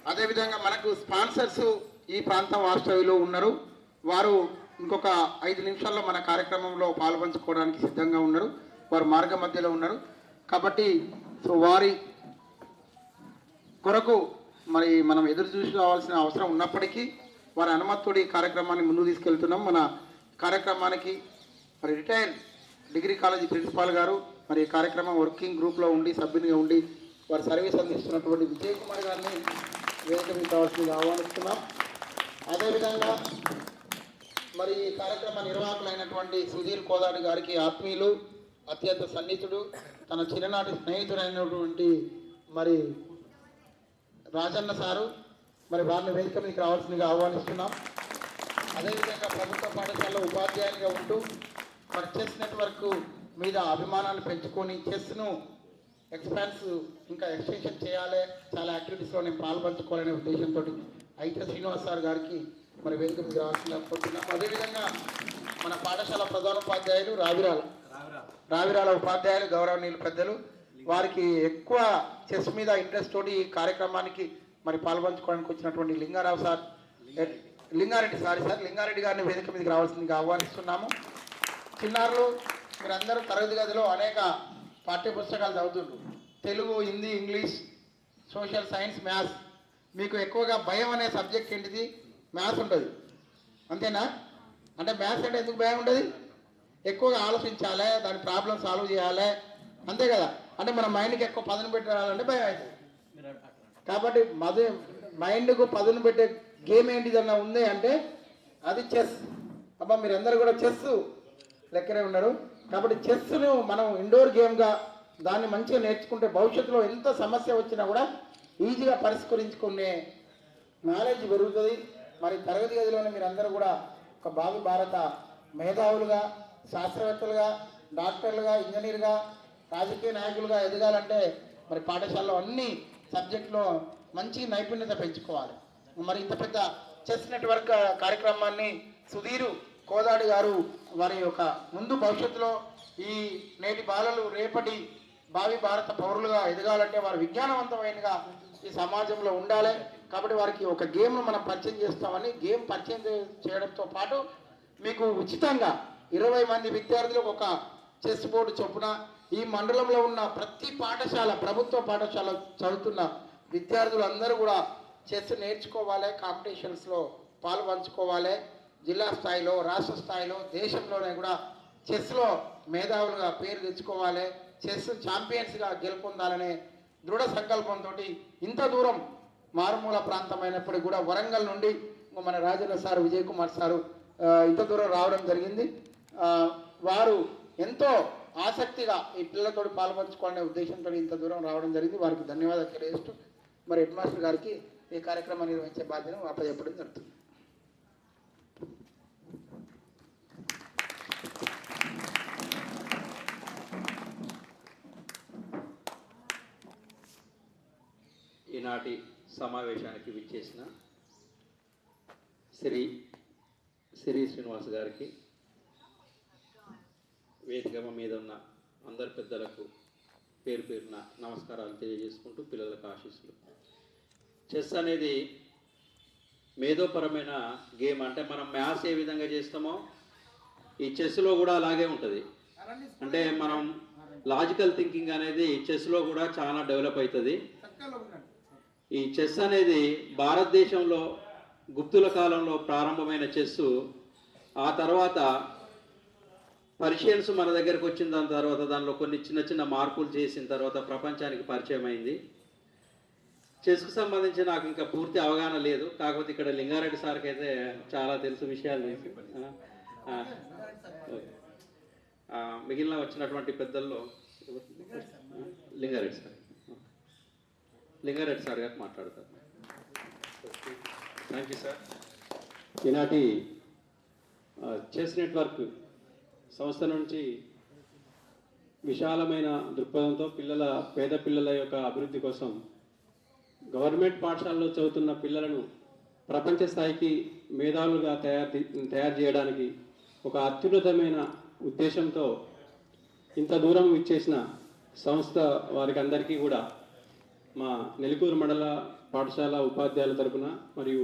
అదేవిధంగా మనకు స్పాన్సర్స్ ఈ ప్రాంతం వాస్తవ్యులు ఉన్నారు. వారు ఇంకొక 5 నిమిషాల్లో మన కార్యక్రమంలో పాల్పంచుకోవడానికి సిద్ధంగా ఉన్నారు. వారు మార్గ మధ్యలో ఉన్నారు కాబట్టి సో వారి కొరకు మరి మనం ఎదురు చూసి రావాల్సిన అవసరం ఉన్నప్పటికీ వారి అనుమతితోటి ఈ కార్యక్రమాన్ని ముందుకు తీసుకెళ్తున్నాం. మన కార్యక్రమానికి మరి రిటైర్డ్ డిగ్రీ కాలేజీ ప్రిన్సిపాల్ గారు మరి ఈ కార్యక్రమం వర్కింగ్ గ్రూప్లో ఉండి సభ్యునిగా ఉండి వారి సర్వీస్ అందిస్తున్నటువంటి విజయ్ కుమార్ గారిని వేదిక మీద కావాల్సిందిగా ఆహ్వానిస్తున్నాం. అదేవిధంగా మరి ఈ కార్యక్రమ నిర్వాహకులైనటువంటి సుధీర్ కోదాడి గారికి ఆత్మీయులు, అత్యంత సన్నిహితుడు, తన చిన్ననాటి స్నేహితుడైనటువంటి మరి రాజన్న సారు మరి వారిని వేదిక మీకు రావాల్సిందిగా ఆహ్వానిస్తున్నాం. అదేవిధంగా ప్రభుత్వ పాఠశాలలో ఉపాధ్యాయులుగా ఉంటూ మరి చెస్ నెట్వర్క్ మీద అభిమానాన్ని పెంచుకొని చెస్ను ఇంకా ఎక్స్టెన్షన్ చేయాలి, చాలా యాక్టివిటీస్లో నేను పాల్పంచుకోవాలనే ఉద్దేశంతో అయితే శ్రీనివాస్ సార్ గారికి మరి వేదిక మీద రావాల్సిందిగా కోరుతున్నాం. అదేవిధంగా మన పాఠశాల ప్రధానోపాధ్యాయులు రావిరాల ఉపాధ్యాయులు గౌరవనీయులు పెద్దలు, వారికి ఎక్కువ చెస్ మీద ఇంట్రెస్ట్ తోటి ఈ కార్యక్రమానికి మరి పాల్పంచుకోవడానికి వచ్చినటువంటి లింగారెడ్డి గారిని వేదిక మీదకి రావాల్సిందిగా ఆహ్వానిస్తున్నాము. చిన్నారులు మీరందరూ తరగతి గదిలో అనేక పాఠ్య పుస్తకాలు చదువుతుండ్రు. Telugu, Hindi, English, social science, maths. మీకు ఎక్కువగా భయం అనే సబ్జెక్ట్ ఏంటిది? మ్యాథ్స్ ఉంటుంది, అంతేనా? అంటే మ్యాథ్స్ అంటే ఎందుకు భయం ఉంటుంది? ఎక్కువగా ఆలోచించాలి, దాని ప్రాబ్లం సాల్వ్ చేయాలి, అంతే కదా. అంటే మన మైండ్కి ఎక్కువ పదును పెట్టాలంటే భయం అవుతుంది. కాబట్టి మైండ్కు పదును పెట్టే గేమ్ ఏంటిదన్నా ఉంది అంటే అది చెస్. అబ్బా మీరందరూ కూడా చెస్ లెక్కనే ఉన్నారు. కాబట్టి చెస్ను మనం ఇండోర్ గేమ్గా దాన్ని మంచిగా నేర్చుకుంటే భవిష్యత్తులో ఎంత సమస్య వచ్చినా కూడా ఈజీగా పరిష్కరించుకునే నాలెడ్జ్ పెరుగుతుంది. మరి తరగతి గదిలోనే మీరందరూ కూడా ఒక భావి భారత మేధావులుగా, శాస్త్రవేత్తలుగా, డాక్టర్లుగా, ఇంజనీర్గా, రాజకీయ నాయకులుగా ఎదగాలంటే మరి పాఠశాలలో అన్ని సబ్జెక్టులో మంచి నైపుణ్యత పెంచుకోవాలి. మరి ఇంత పెద్ద చెస్ నెట్వర్క్ కార్యక్రమాన్ని సుధీరు కోదాడి గారు వారి యొక్క ముందు భవిష్యత్తులో ఈ నేటి బాలలు రేపటి భావి భారత పౌరులుగా ఎదగాలంటే వారు విజ్ఞానవంతమైనగా ఈ సమాజంలో ఉండాలి. కాబట్టి వారికి ఒక గేమ్ను మనం పరిచయం చేస్తామని గేమ్ పరిచయం చేయడంతో పాటు మీకు ఉచితంగా 20 మంది విద్యార్థులకు ఒక చెస్ బోర్డు చొప్పున ఈ మండలంలో ఉన్న ప్రతి పాఠశాల, ప్రభుత్వ పాఠశాల చదువుతున్న విద్యార్థులందరూ కూడా చెస్ నేర్చుకోవాలి, కాంపిటీషన్స్లో పాల్పంచుకోవాలి. జిల్లా స్థాయిలో, రాష్ట్ర స్థాయిలో, దేశంలోనే కూడా చెస్లో మేధావులుగా పేరు తెచ్చుకోవాలి, చెస్ ఛాంపియన్స్గా గెలుపొందాలనే దృఢ సంకల్పంతో ఇంత దూరం మారుమూల ప్రాంతమైనప్పటికీ కూడా వరంగల్ నుండి మన రాజన్న సార్, విజయ్ కుమార్ సారు ఇంత దూరం రావడం జరిగింది. వారు ఎంతో ఆసక్తిగా ఈ పిల్లలతో పాల్పంచుకోవాలనే ఉద్దేశంతో ఇంత దూరం రావడం జరిగింది. వారికి ధన్యవాదాలు తెలియజేస్తూ మరి హెడ్ మాస్టర్ గారికి ఈ కార్యక్రమాన్ని నిర్వహించే బాధ్యతను అప్పచెప్పడం జరుగుతుంది. ఈనాటి సమావేశానికి విచ్చేసిన శ్రీ శ్రీనివాస్ గారికి, వేదిక మీద ఉన్న అందరి పెద్దలకు పేరు పేరున నమస్కారాలు తెలియజేసుకుంటూ పిల్లలకు ఆశీస్సులు. చెస్ అనేది మేధోపరమైన గేమ్. అంటే మనం మ్యాథ్స్ ఏ విధంగా చేస్తామో ఈ చెస్లో కూడా అలాగే ఉంటుంది. అంటే మనం లాజికల్ థింకింగ్ అనేది చెస్లో కూడా చాలా డెవలప్ అవుతుంది. ఈ చెస్ అనేది భారతదేశంలో గుప్తుల కాలంలో ప్రారంభమైన చెస్సు, ఆ తర్వాత పర్షియన్స్ మన దగ్గరకు వచ్చిన దాని తర్వాత దానిలో కొన్ని చిన్న చిన్న మార్పులు చేసిన తర్వాత ప్రపంచానికి పరిచయం అయింది. చెస్కు సంబంధించి నాకు ఇంకా పూర్తి అవగాహన లేదు. కాకపోతే ఇక్కడ లింగారెడ్డి సార్కి అయితే చాలా తెలుసు విషయాలు. మిగిలిన వచ్చినటువంటి పెద్దల్లో లింగారెడ్డి సార్ గారు మాట్లాడతారు. Thank you sir. ఈనాటి చెస్ నెట్వర్క్ సంస్థ నుంచి విశాలమైన దృక్పథంతో పేద పిల్లల యొక్క అభివృద్ధి కోసం గవర్నమెంట్ పాఠశాలలో చదువుతున్న పిల్లలను ప్రపంచ స్థాయికి మేధావులుగా తయారు చేయడానికి ఒక అత్యున్నతమైన ఉద్దేశంతో ఇంత దూరం ఇచ్చేసిన సంస్థ వారికి అందరికీ కూడా మా నెల్లికూరు మండల పాఠశాల ఉపాధ్యాయుల తరపున మరియు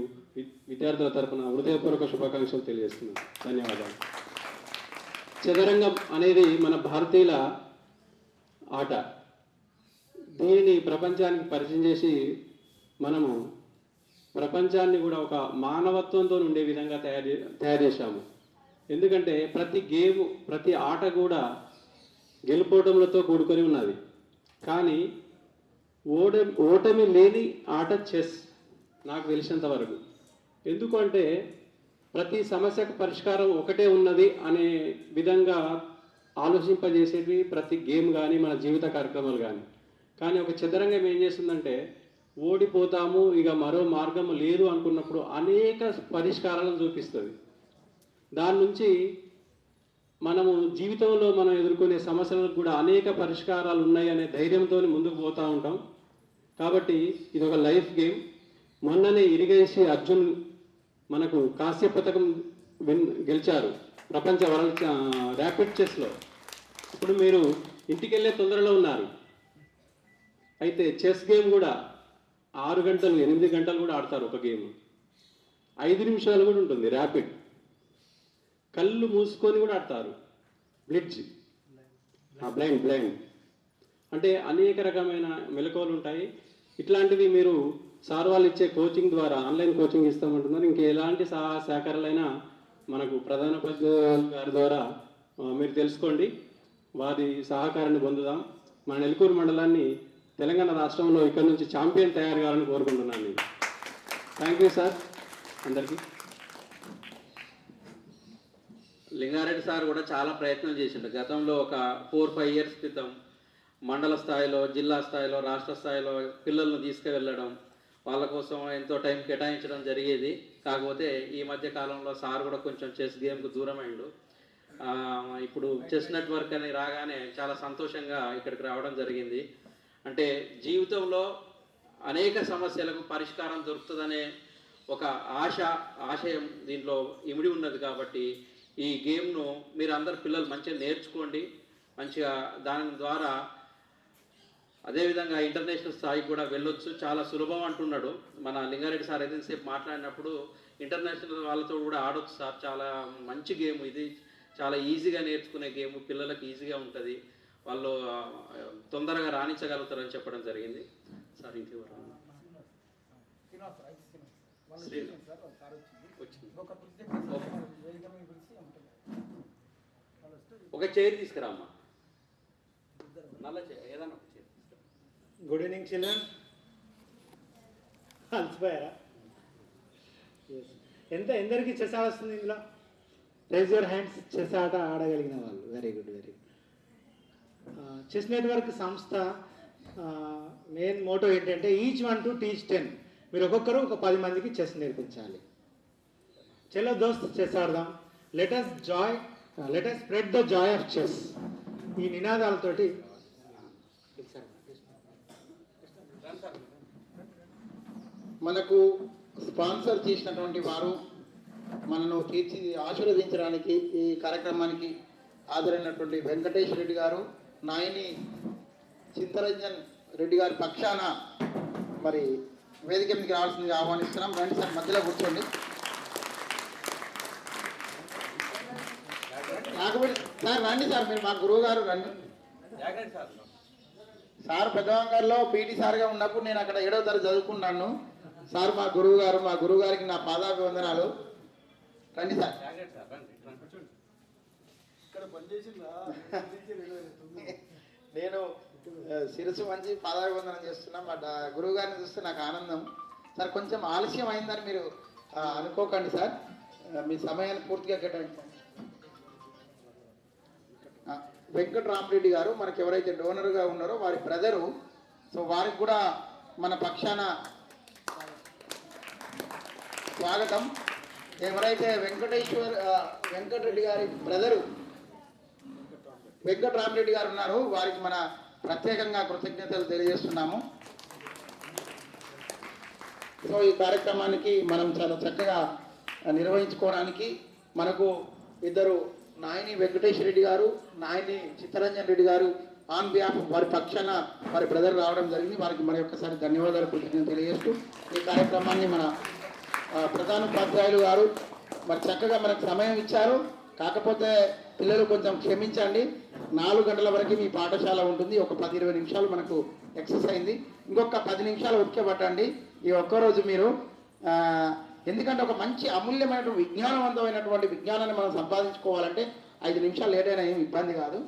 విద్యార్థుల తరపున హృదయపూర్వక శుభాకాంక్షలు తెలియజేస్తున్నాను. ధన్యవాదాలు. చదరంగం అనేది మన భారతీయుల ఆట. దీనిని ప్రపంచానికి పరిచయం చేసి మనము ప్రపంచాన్ని కూడా ఒక మానవత్వంతో ఉండే విధంగా తయారు చేశాము. ఎందుకంటే ప్రతి గేమ్, ప్రతి ఆట కూడా గెలుపోటములతో కూడుకొని ఉన్నది. కానీ ఓటమి లేని ఆట చెస్ నాకు తెలిసినంత వరకు. ఎందుకంటే ప్రతి సమస్యకు పరిష్కారం ఒకటే ఉన్నది అనే విధంగా ఆలోచింపజేసేవి ప్రతి గేమ్ కానీ మన జీవిత కార్యక్రమాలు కానీ. కానీ ఒక చదరంగం ఏం చేస్తుందంటే ఓడిపోతాము, ఇక మరో మార్గం లేదు అనుకున్నప్పుడు అనేక పరిష్కారాలను చూపిస్తుంది. దాని నుంచి మనము జీవితంలో మనం ఎదుర్కొనే సమస్యలకు కూడా అనేక పరిష్కారాలు ఉన్నాయి అనే ధైర్యంతో ముందుకు పోతూ ఉంటాం. కాబట్టి ఇది ఒక లైఫ్ గేమ్. మొన్ననే ఇరిగేసి అర్జున్ మనకు కాంస్య పథకం గెలిచారు ప్రపంచ వరల్డ్ ర్యాపిడ్ చెస్లో. ఇప్పుడు మీరు ఇంటికి వెళ్ళే తొందరలో ఉన్నారు. అయితే చెస్ గేమ్ కూడా 6 గంటలు 8 గంటలు కూడా ఆడతారు. ఒక గేమ్ 5 నిమిషాలు కూడా ఉంటుంది. ర్యాపిడ్ కళ్ళు మూసుకొని కూడా ఆడతారు. బ్లిడ్జ్, బ్లైండ్ అంటే అనేక రకమైన మెలకువలు ఉంటాయి. ఇట్లాంటివి మీరు సార్ వాళ్ళు ఇచ్చే కోచింగ్ ద్వారా, ఆన్లైన్ కోచింగ్ ఇస్తామంటున్నారు. ఇంకా ఎలాంటి సహకారాలైనా మనకు ప్రధాన ఉపాధ్యాయుల గారి ద్వారా మీరు తెలుసుకోండి. వారి సహకారాన్ని పొందుదాం. మన నెల్లూరు మండలాన్ని తెలంగాణ రాష్ట్రంలో ఇక్కడ నుంచి ఛాంపియన్ తయారు కావాలని కోరుకుంటున్నాను నేను. థ్యాంక్ యూ సార్ అందరికీ. లింగారెడ్డి సార్ కూడా చాలా ప్రయత్నం చేసిండు. గతంలో ఒక 4-5 ఇయర్స్ క్రితం మండల స్థాయిలో, జిల్లా స్థాయిలో, రాష్ట్ర స్థాయిలో పిల్లలను తీసుకువెళ్ళడం, వాళ్ళ కోసం ఎంతో టైం కేటాయించడం జరిగేది. కాకపోతే ఈ మధ్య కాలంలో సార్ కూడా కొంచెం చెస్ గేమ్కు దూరమైండు. ఇప్పుడు చెస్ నెట్వర్క్ అని రాగానే చాలా సంతోషంగా ఇక్కడికి రావడం జరిగింది. అంటే జీవితంలో అనేక సమస్యలకు పరిష్కారం దొరుకుతుందనే ఒక ఆశయం దీంట్లో ఇమిడి ఉన్నది. కాబట్టి ఈ గేమ్ను మీరు అందరు పిల్లలు మంచిగా నేర్చుకోండి. మంచిగా దాని ద్వారా అదేవిధంగా ఇంటర్నేషనల్ స్థాయికి కూడా వెళ్ళొచ్చు. చాలా సులభం అంటున్నాడు మన లింగారెడ్డి సార్. ఏదైనా సేపు మాట్లాడినప్పుడు ఇంటర్నేషనల్ వాళ్ళతో కూడా ఆడొచ్చు సార్, చాలా మంచి గేమ్ ఇది, చాలా ఈజీగా నేర్చుకునే గేమ్, పిల్లలకు ఈజీగా ఉంటుంది, వాళ్ళు తొందరగా రాణించగలుగుతారని చెప్పడం జరిగింది. సార్ ఇంకెవరు ఒక చైర్ తీసుకురామ్మా, నల్ల చైర్ ఏదన్నా ఒక చైర్. Good evening children. అలసిపోయారా? ఎందరికి చెస్ ఆడొస్తుంది ఇందులో? Raise your hands. చెస్ ఆట ఆడగలిగిన వాళ్ళు. Very good, very good. Chess network సంస్థ మెయిన్ మోటో ఏంటంటే ఈచ్ 1 to teach 10. మీరు ఒక్కొక్కరు ఒక 10 మందికి చెస్ నేర్పించాలి. చలో దోస్త్ చెస్ ఆడదాం. Let us spread the Joy of chess. ఈ నినాదాలతోటి మనకు స్పాన్సర్ చేసినటువంటి వారు, మనను ఆశీర్వదించడానికి ఈ కార్యక్రమానికి హాజరైనటువంటి వెంకటేష్ రెడ్డి గారు, నాయని చింతరంజన్ రెడ్డి గారి పక్షాన మరి వేదిక మీదకి రావాల్సిందిగా ఆహ్వానిస్తున్నాం. రండి సార్, మధ్యలో కూర్చోండి. సార్ రండి సార్, మీరు మా గురువు గారు రండి సార్. పెద్దవంగారులో పీటీ సార్గా ఉన్నప్పుడు నేను అక్కడ 7వ తరగతి చదువుకున్నాను సార్. మా గురువు గారికి నా పాదాభివందనాలు. రండి సార్. నేను శిరస్సు మంచి పాదాభివందనం చేస్తున్నా. మా గురువు గారిని చూస్తే నాకు ఆనందం. సార్ కొంచెం ఆలస్యం అయిందని మీరు అనుకోకండి సార్, మీ సమయాన్ని పూర్తిగా కేటాయించండి. వెంకటరామరెడ్డి గారు మనకి ఎవరైతే డోనర్గా ఉన్నారో వారి బ్రదరు. సో వారికి కూడా మన పక్షాన స్వాగతం. ఎవరైతే వెంకటరెడ్డి గారి బ్రదరు వెంకటరామరెడ్డి గారు ఉన్నారు, వారికి మన ప్రత్యేకంగా కృతజ్ఞతలు తెలియజేస్తున్నాము. సో ఈ కార్యక్రమానికి మనం చాలా చక్కగా నిర్వహించుకోవడానికి మనకు ఇద్దరు, నాయని వెంకటేష్ రెడ్డి గారు, నాయని చిత్తరంజన్ రెడ్డి గారు ఆన్ బిహాఫ్ వారి పక్షాన వారి బ్రదర్ రావడం జరిగింది. వారికి మరి ఒక్కసారి ధన్యవాదాలు కృతజ్ఞతలు తెలియజేస్తూ ఈ కార్యక్రమాన్ని మన ప్రధాన ఉపాధ్యాయులు గారు మరి చక్కగా మనకు సమయం ఇచ్చారు. కాకపోతే పిల్లలు కొంచెం క్షమించండి, 4 గంటల వరకు మీ పాఠశాల ఉంటుంది. ఒక 10-20 నిమిషాలు మనకు ఎక్సెస్ అయింది. ఇంకొక 10 నిమిషాలు ఓపిక పట్టండి ఈ ఒక్కరోజు మీరు. ఎందుకంటే ఒక మంచి అమూల్యమైనటువంటి విజ్ఞానవంతమైనటువంటి విజ్ఞానాన్ని మనం సంపాదించుకోవాలంటే 5 నిమిషాలు లేట్ అయినా ఏమి ఇబ్బంది కాదు.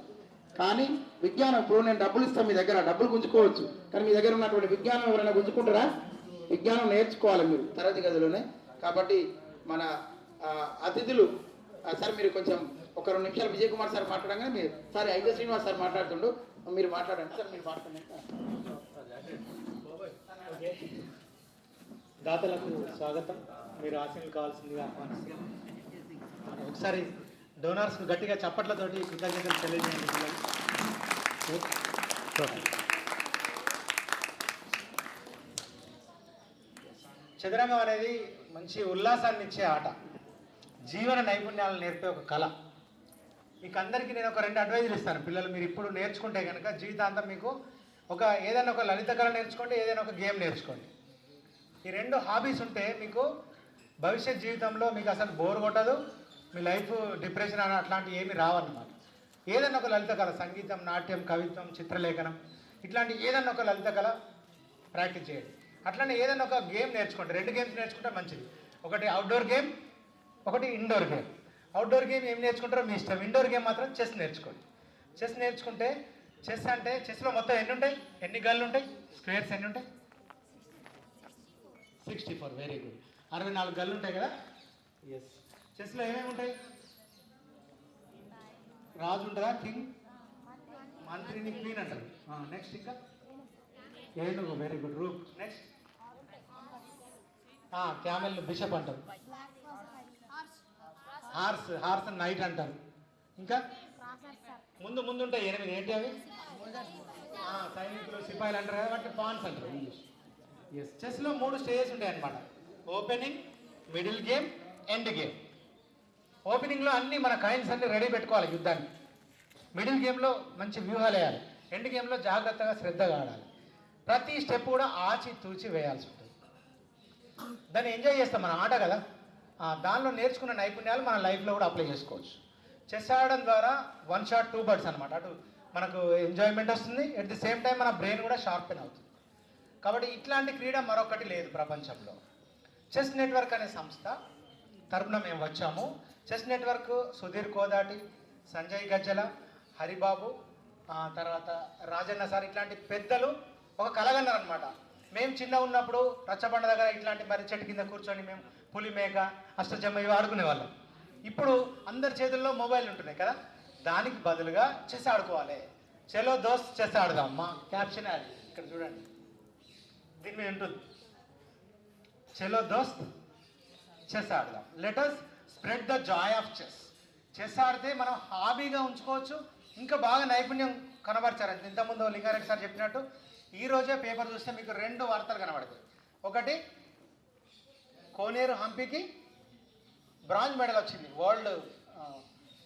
కానీ విజ్ఞానం, ఇప్పుడు నేను డబ్బులు ఇస్తాను, మీ దగ్గర డబ్బులు గుంజుకోవచ్చు, కానీ మీ దగ్గర ఉన్నటువంటి విజ్ఞానం ఎవరైనా గుంజుకుంటారా? విజ్ఞానం నేర్చుకోవాలి మీరు తరగతి గదిలోనే. కాబట్టి మన అతిథులు సార్ మీరు కొంచెం ఒక 2 నిమిషాలు విజయ్ కుమార్ సార్ మాట్లాడంగానే మీరు సార్ ఐజ శ్రీనివాస్ సార్ మాట్లాడుతుండు, మీరు మాట్లాడండి సార్. మీరు మాట్లాడండి. దాతలకు స్వాగతం. మీరు ఆశీర్లు కావాల్సిందిగా ఆహ్వానిస్తున్నాం. ఒకసారి డోనర్స్ గట్టిగా చప్పట్లతోటి కృతజ్ఞతలు తెలియజేయండి పిల్లలు. చదరంగం అనేది మంచి ఉల్లాసాన్ని ఇచ్చే ఆట, జీవన నైపుణ్యాలను నేర్పే ఒక కళ. మీకు అందరికీ నేను ఒక 2 అడ్వైజులు ఇస్తాను. పిల్లలు మీరు ఇప్పుడు నేర్చుకుంటే కనుక జీవితాంతం మీకు ఏదైనా ఒక లలిత కళ నేర్చుకోండి, ఏదైనా ఒక గేమ్ నేర్చుకోండి. ఈ 2 హాబీస్ ఉంటే మీకు భవిష్యత్ జీవితంలో మీకు అసలు బోర్ కొట్టదు, మీ లైఫ్ డిప్రెషన్ అని అట్లాంటివి ఏమి రావన్నమాట. ఏదైనా ఒక లలిత కళ, సంగీతం, నాట్యం, కవిత్వం, చిత్రలేఖనం, ఇట్లాంటి ఏదైనా ఒక లలిత కళ ప్రాక్టీస్ చేయండి. అట్లనే ఏదైనా ఒక గేమ్ నేర్చుకోండి. 2 గేమ్స్ నేర్చుకుంటే మంచిది. ఒకటి అవుట్డోర్ గేమ్, ఒకటి ఇండోర్ గేమ్. అవుట్డోర్ గేమ్ ఏం నేర్చుకుంటారో మీ ఇష్టం. ఇండోర్ గేమ్ మాత్రం చెస్ నేర్చుకోండి. చెస్ నేర్చుకుంటే చెస్లో మొత్తం ఎన్ని ఉంటాయి, ఎన్ని గళ్ళు ఉంటాయి, స్క్వేర్స్ ఎన్ని ఉంటాయి? 64. Very good. 64 గళ్ళు ఉంటాయి కదా. ఎస్. చెస్లో ఏమేమి ఉంటాయి? రాజు ఉంటుందా, కింగ్, మంత్రిని క్వీన్ అంటారు. నెక్స్ట్ ఇంకా ఏనుగు. Very good. Rook. Next camel bishop అంటారు. హార్స్ నైట్ అంటారు. ఇంకా ముందు ఉంటాయి 8. ఏంటి అవి? సైనికులు, సిపాయిలు అంటారు కదా, వాటి పాన్స్ అంటారు ఇంగ్లీష్. ఎస్. చెస్లో 3 స్టేజెస్ ఉంటాయి అన్నమాట. Opening, middle game, end game. ఓపెనింగ్లో అన్నీ మన కాయిన్స్ అన్ని రెడీ పెట్టుకోవాలి యుద్ధానికి. మిడిల్ గేమ్లో మంచి వ్యూహాలు వేయాలి. ఎండ్ గేమ్లో జాగ్రత్తగా శ్రద్ధగా ఆడాలి. ప్రతి స్టెప్ కూడా ఆచి తూచి వేయాల్సి ఉంటుంది. దాన్ని ఎంజాయ్ చేస్తాం, మన ఆట కదా. దానిలో నేర్చుకున్న నైపుణ్యాలు మన లైఫ్లో కూడా అప్లై చేసుకోవచ్చు. చెస్ ఆడడం ద్వారా 1 షాట్ 2 బర్డ్స్ అనమాట. అటు మనకు ఎంజాయ్మెంట్ వస్తుంది, ఎట్ ది సేమ్ టైం మన బ్రెయిన్ కూడా షార్పెన్ అవుతుంది. కాబట్టి ఇట్లాంటి క్రీడ మరొకటి లేదు ప్రపంచంలో. చెస్ నెట్వర్క్ అనే సంస్థ తరపున మేము వచ్చాము. చెస్ నెట్వర్క్ సుధీర్ కోదాటి, సంజయ్ గజ్జల, హరిబాబు, తర్వాత రాజన్న సార్, ఇట్లాంటి పెద్దలు ఒక కలగన్నారనమాట. మేము చిన్న ఉన్నప్పుడు రచ్చబండ దగ్గర ఇట్లాంటి మర్రి చెట్టు కింద కూర్చొని మేము పులిమేక, అష్టజమ్మ ఇవి ఆడుకునేవాళ్ళం. ఇప్పుడు అందరి చేతుల్లో మొబైల్ ఉంటున్నాయి కదా. దానికి బదులుగా చెస్ ఆడుకోవాలి. చలో దోస్త్ చెస్ ఆడదాం. మా క్యాప్షన్ అది ఇక్కడ చూడండి, దీని మీద ఉంటుంది. చలో దోస్త్ చెస్ ఆడదాం. Let us spread the Joy of chess. Chess ఆడితే మనం హాబీగా ఉంచుకోవచ్చు, ఇంకా బాగా నైపుణ్యం కనబరచారు. ఇంతకుముందు లింగారెడ్డి సార్ చెప్పినట్టు ఈరోజే పేపర్ చూస్తే మీకు 2 వార్తలు కనబడతాయి. ఒకటి, కోనేరు హంపీకి బ్రాంజ్ మెడల్ వచ్చింది వరల్డ్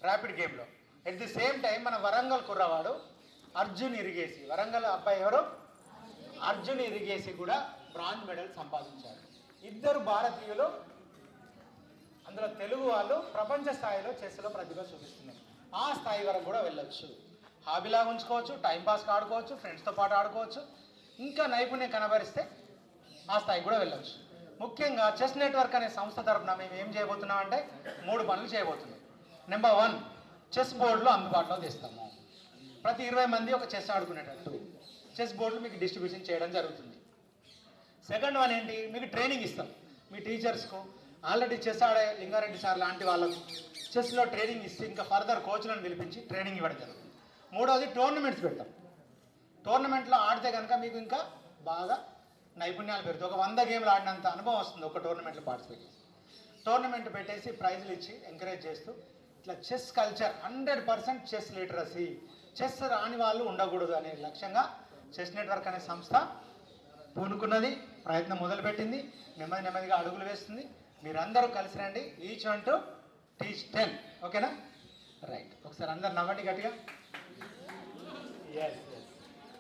ర్యాపిడ్ గేమ్లో. ఎట్ ది సేమ్ టైం మన వరంగల్ కుర్రవాడు అర్జున్ ఇరిగేసి, వరంగల్ అబ్బాయి ఎవరు, అర్జున్ ఇరిగేసి కూడా బ్రాంజ్ మెడల్ సంపాదించారు. 2 భారతీయులు, అందులో తెలుగు వాళ్ళు ప్రపంచ స్థాయిలో చెస్లో ప్రతిభ చూపిస్తున్నారు. ఆ స్థాయి వరకు కూడా వెళ్ళొచ్చు. హాబీలాగా ఉంచుకోవచ్చు, టైంపాస్గా ఆడుకోవచ్చు, ఫ్రెండ్స్తో పాటు ఆడుకోవచ్చు. ఇంకా నైపుణ్యం కనబరిస్తే ఆ స్థాయికి కూడా వెళ్ళొచ్చు. ముఖ్యంగా చెస్ నెట్వర్క్ అనే సంస్థ తరఫున మేము ఏం చేయబోతున్నాం అంటే 3 పనులు చేయబోతున్నాం. నెంబర్ 1, చెస్ బోర్డులో అందుబాటులో తెస్తాము. ప్రతి 20 మంది ఒక చెస్ ఆడుకునేటట్టు చెస్ బోర్డులు మీకు డిస్ట్రిబ్యూషన్ చేయడం జరుగుతుంది. సెకండ్ వన్ ఏంటి, మీకు ట్రైనింగ్ ఇస్తాం. మీ టీచర్స్కు ఆల్రెడీ చెస్ ఆడే లింగారెడ్డి సార్ లాంటి వాళ్ళకు చెస్లో ట్రైనింగ్ ఇస్తే ఇంకా ఫర్దర్ కోచ్లను పిలిపించి ట్రైనింగ్ ఇవ్వడం జరుగుతుంది. మూడవది, టోర్నమెంట్స్ పెడతాం. టోర్నమెంట్లో ఆడితే కనుక మీకు ఇంకా బాగా నైపుణ్యాలు పెరుగుతాయి. ఒక 100 గేమ్లు ఆడినంత అనుభవం వస్తుంది ఒక టోర్నమెంట్లో పార్టిసిపేట్ చేసి. టోర్నమెంట్ పెట్టేసి ప్రైజులు ఇచ్చి ఎంకరేజ్ చేస్తూ ఇట్లా chess culture 100% chess literacy, chess రాని వాళ్ళు ఉండకూడదు అనే లక్ష్యంగా చెస్ నెట్వర్క్ అనే సంస్థ పూనుకున్నది, ప్రయత్నం మొదలుపెట్టింది. నెమ్మదిగా అడుగులు వేస్తుంది. మీరందరూ కలిసి రండి. Each 1 to teach 10. ఓకేనా? రైట్. ఒకసారి అందరు నవ్వండి గట్టిగా.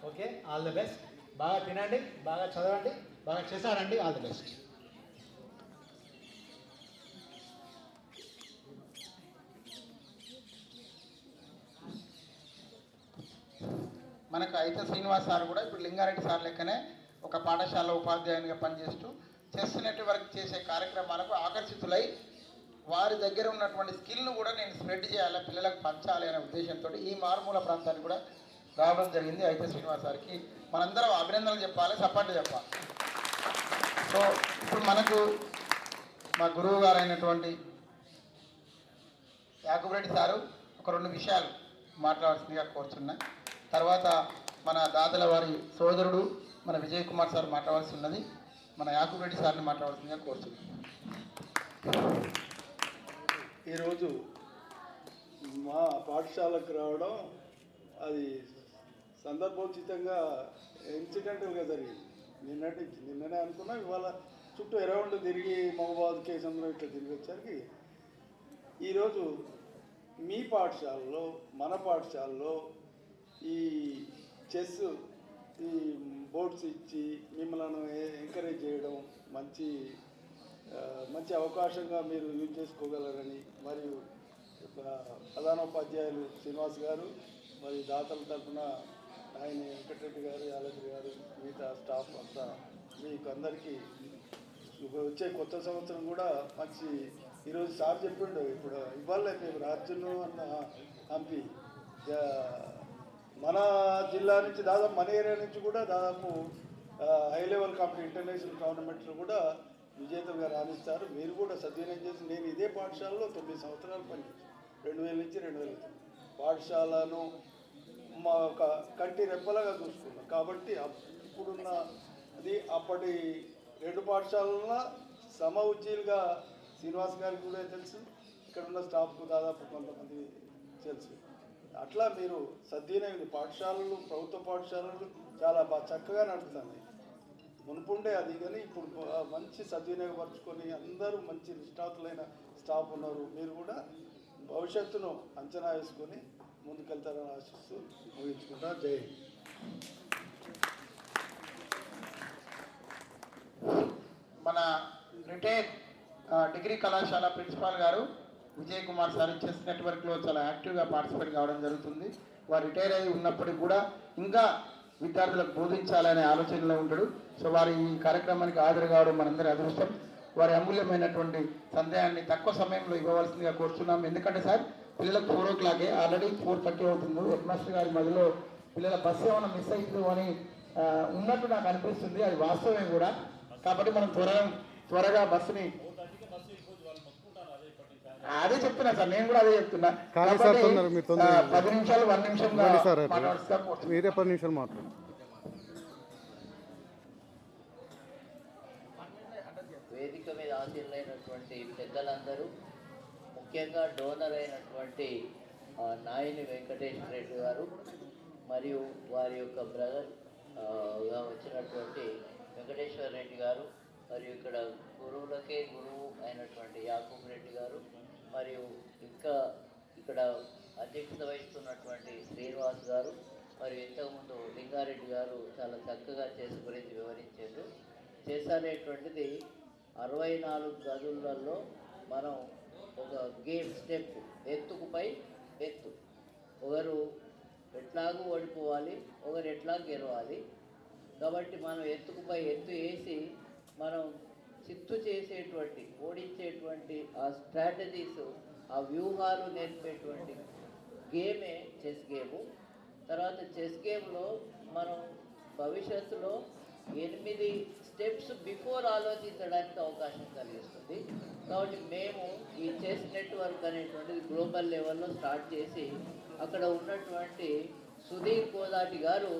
Okay, all the best. బాగా తినండి, బాగా చదవండి, బాగా చేశారండి. All the best. మనకు అయితే శ్రీనివాస్ సార్ కూడా ఇప్పుడు లింగారెడ్డి సార్ లెక్కనే ఒక పాఠశాల ఉపాధ్యాయునిగా పనిచేస్తూ చెస్ నెట్వర్క్ చేసే కార్యక్రమాలకు ఆకర్షితులై వారి దగ్గర ఉన్నటువంటి స్కిల్ను కూడా నేను స్ప్రెడ్ చేయాలి, పిల్లలకు పంచాలి అనే ఉద్దేశంతో ఈ మారుమూల ప్రాంతానికి కూడా రావడం జరిగింది. అయితే శ్రీనివాస్ సార్కి మనందరం అభినందనలు చెప్పాలి, సపోర్ట్ చెప్పాలి. సో ఇప్పుడు మనకు మా గురువు గారు అయినటువంటి యాకూబ్ రెడ్డి సారు ఒక 2 విషయాలు మాట్లాడాల్సిందిగా కోరుచున్నా. తర్వాత మన దాతల వారి సోదరుడు మన విజయ్ కుమార్ సార్ మాట్లాడాల్సి ఉన్నది. మన యాకూబ్ రెడ్డి సార్ని మాట్లాడాల్సిందిగా కోరుచున్నాం. ఈరోజు మా పాఠశాలకు రావడం అది సందర్భోచితంగా ఇన్సిడెంటల్గా జరిగింది. నిన్ననే అనుకున్నా, ఇవాళ చుట్టూ అరౌండ్ తిరిగి మహబూబాద్ కేసంలో ఇట్లా తిరిగి వచ్చరికి ఈరోజు మీ పాఠశాలలో మన పాఠశాలలో ఈ చెస్ ఈ బోర్డ్స్ ఇచ్చి మిమ్మల్ని ఎంకరేజ్ చేయడం మంచి అవకాశంగా మీరు యూజ్ చేసుకోగలరని, మరియు ప్రధానోపాధ్యాయులు శ్రీనివాస్ గారు, మరి దాతల తరఫున ఆయన వెంకటరెడ్డి గారు, యాలగిరి గారు, మిగతా స్టాఫ్ అంతా మీకు అందరికీ వచ్చే కొత్త సంవత్సరం కూడా మంచి. ఈరోజు సార్ చెప్పిండు, ఇప్పుడు ఇవాళ మేము అర్జున్ అన్న హంపి మన జిల్లా నుంచి దాదాపు మన ఏరియా నుంచి కూడా దాదాపు హై లెవెల్ ఇంటర్నేషనల్ టోర్నమెంట్స్లో కూడా విజేతలుగా రాణిస్తారు. మీరు కూడా సద్వినియోగం చేసి, నేను ఇదే పాఠశాలలో 9 సంవత్సరాలు పనిచేసాను, 2000 నుంచి 2009 పాఠశాలను మా ఒక కంటి రెప్పలాగా చూసుకున్నాం. కాబట్టి ఇప్పుడున్న అది అప్పటి 2 పాఠశాలల సమ ఉజ్జీలుగా శ్రీనివాస్ గారికి కూడా తెలుసు, ఇక్కడ ఉన్న స్టాఫ్కు దాదాపు కొంతమంది తెలుసు. అట్లా మీరు సద్వినియోగం, పాఠశాలలు ప్రభుత్వ పాఠశాలలు చాలా బాగా చక్కగా నడుపుతున్నాయి. మునుపుండే అది కానీ ఇప్పుడు మంచి సద్వినియోగపరుచుకొని అందరూ మంచి నిష్ణాతులైన స్టాఫ్ ఉన్నారు. మీరు కూడా భవిష్యత్తును అంచనా వేసుకొని ముందుకెళ్తారని ఆశిస్తూ ముగించుకుంటా. జై హింద్. మన రిటైర్డ్ డిగ్రీ కళాశాల ప్రిన్సిపాల్ గారు విజయ్ కుమార్ సార్ చెస్ నెట్వర్క్లో చాలా యాక్టివ్గా పార్టిసిపేట్ కావడం జరుగుతుంది. వారు రిటైర్ అయి ఉన్నప్పటికీ కూడా ఇంకా విద్యార్థులకు బోధించాలనే ఆలోచనలో ఉంటాడు. సో వారి ఈ కార్యక్రమానికి హాజరు కావడం మనందరి అదృష్టం. వారి అమూల్యమైనటువంటి సందేహాన్ని తక్కువ సమయంలో ఇవ్వవలసిందిగా కోరుతున్నాం. ఎందుకంటే సార్ పిల్లలకు 4 o'clock ఆల్రెడీ 4:30 అవుతుంది. హెడ్ మాస్టర్ గారి మధ్యలో పిల్లల బస్సు ఏమైనా మిస్ అవుతుందో అని ఉన్నట్టు నాకు అనిపిస్తుంది. అది వాస్తవమే కూడా. కాబట్టి మనం త్వరగా బస్సుని అదే చెప్తున్నా సార్, నేను కూడా అదే చెప్తున్నా. 10 నిమిషాలు 1 నిమిషం మీరే 10 నిమిషాలు మాట్లాడు. వేదిక మీద హాజరులైనటువంటి పెద్దలందరూ, ముఖ్యంగా డోనర్ అయినటువంటి నాయని వెంకటేశ్వర రెడ్డి గారు మరియు వారి యొక్క బ్రదర్గా వచ్చినటువంటి వెంకటేశ్వర రెడ్డి గారు, మరియు ఇక్కడ గురువులకే గురువు అయినటువంటి యాకూబ్ రెడ్డి గారు, మరియు ఇంకా ఇక్కడ అధ్యక్షత వహిస్తున్నటువంటి శ్రీనివాస్ గారు, మరియు ఇంతకుముందు లింగారెడ్డి గారు చాలా చక్కగా చెస్ గురించి వివరించారు. చెస్ అనేటువంటిది 64 గదులలో మనం ఒక గేమ్ స్టెప్, ఎత్తుకుపై ఎత్తు, ఒకరు ఎట్లాగూ ఓడిపోవాలి, ఒకరు ఎట్లా గెలవాలి. కాబట్టి మనం ఎత్తుకుపై ఎత్తు వేసి మనం చిత్తు చేసేటువంటి, ఓడించేటువంటి ఆ స్ట్రాటజీస్, ఆ వ్యూహాలు నేర్పేటువంటి గేమే చెస్ గేము. తర్వాత చెస్ గేమ్లో మనం భవిష్యత్తులో 8 స్టెప్స్ బిఫోర్ ఆలోచించడానికి అవకాశం కలిగిస్తుంది. కాబట్టి మేము ఈ చెస్ నెట్వర్క్ అనేటువంటిది గ్లోబల్ లెవెల్లో స్టార్ట్ చేసి అక్కడ ఉన్నటువంటి సుధీర్ కోదాటి గారు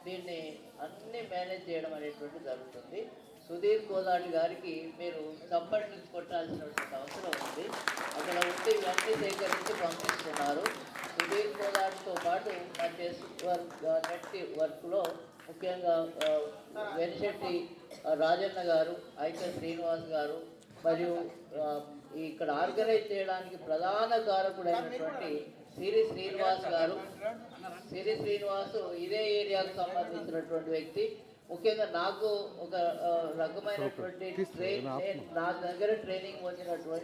దీన్ని అన్నీ మేనేజ్ చేయడం అనేటువంటి జరుగుతుంది. సుధీర్ కోదాటి గారికి మీరు చప్పటి నుంచి కొట్టాల్సినటువంటి అవసరం ఉంది. అక్కడ ఉండి ఇవన్నీ సేకరించి పంపిస్తున్నారు. సుధీర్ కోదాటితో పాటు మా చెస్ నెట్ వర్క్లో ముఖ్యంగా వెనిశెట్టి రాజన్న గారు, ఐకర్ శ్రీనివాస్ గారు, మరియు ఇక్కడ ఆర్గనైజ్ చేయడానికి ప్రధాన కారకుడైనటువంటి సిరి శ్రీనివాస్ గారు. సిరి శ్రీనివాస్ ఇదే ఏరియాకు సంబంధించినటువంటి వ్యక్తి. ముఖ్యంగా నాకు ఒక రకమైనటువంటి నా దగ్గర ట్రైనింగ్ పొందినటువంటి